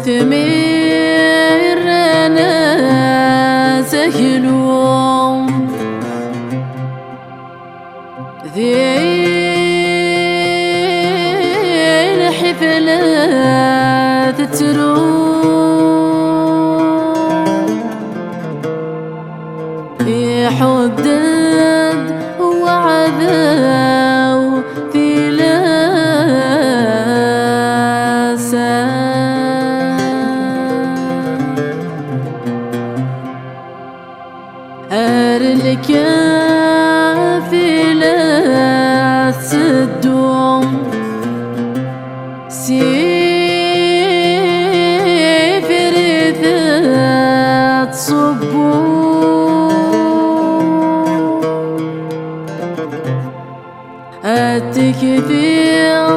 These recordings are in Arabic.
تمر أنا سهلوم ذي الحفلات تروم يحدد وعذاو في الكافلة تدوم سيفر ذات صبوم التكثير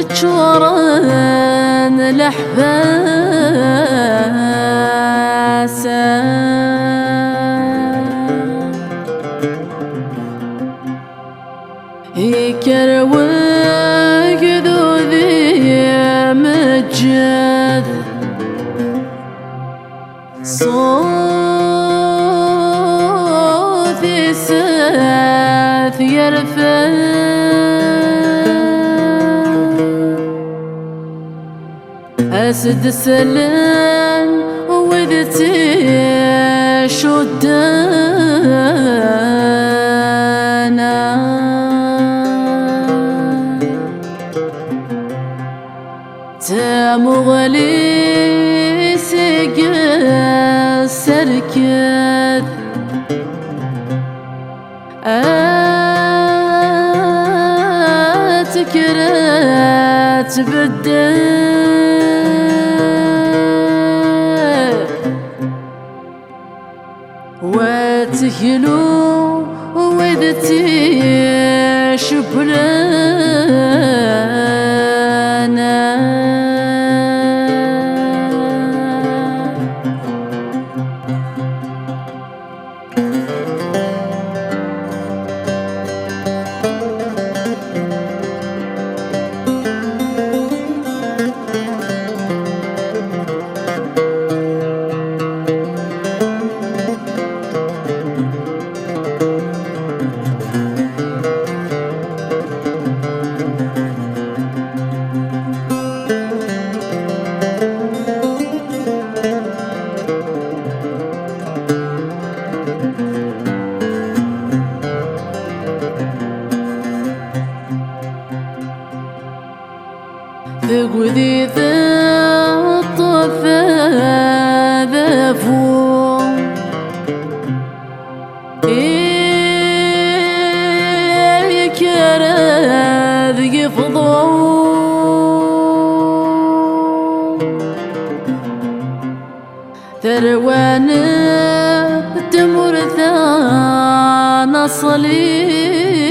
تشورن الأحباسة يكروك ذو ذي مجد صوت ساث يرفع أسد سلان وذ تشدنا تمغلي سقسر كذ أتكرت بالدم وتهلو وإذ تشبلنا ذي الطف ذفو يكرذ يفضو ثروان تمر ثان صليثا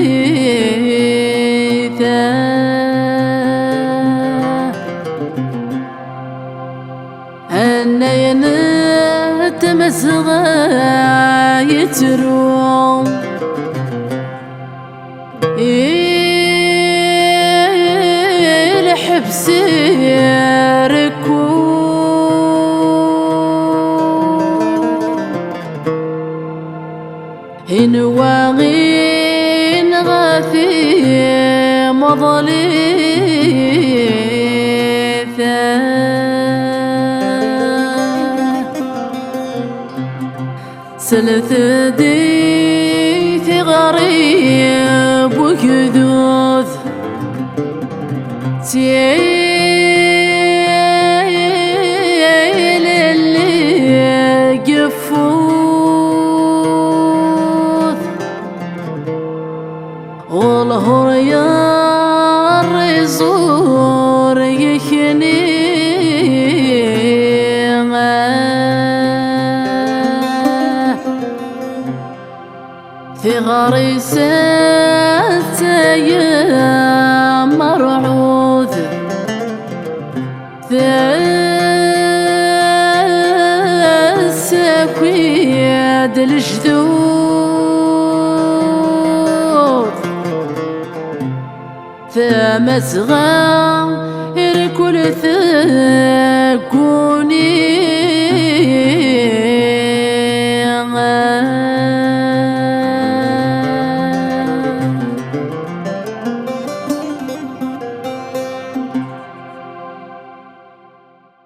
أنين تمسغى يتروم الحبس يركو إن واغين غافي مضليثا سلث ديث غريب وكذوذ تيل اللي قفوذ والهر يا الرزور يخني في غريسة يا مرعوذ سكويد الجذوذ مسغى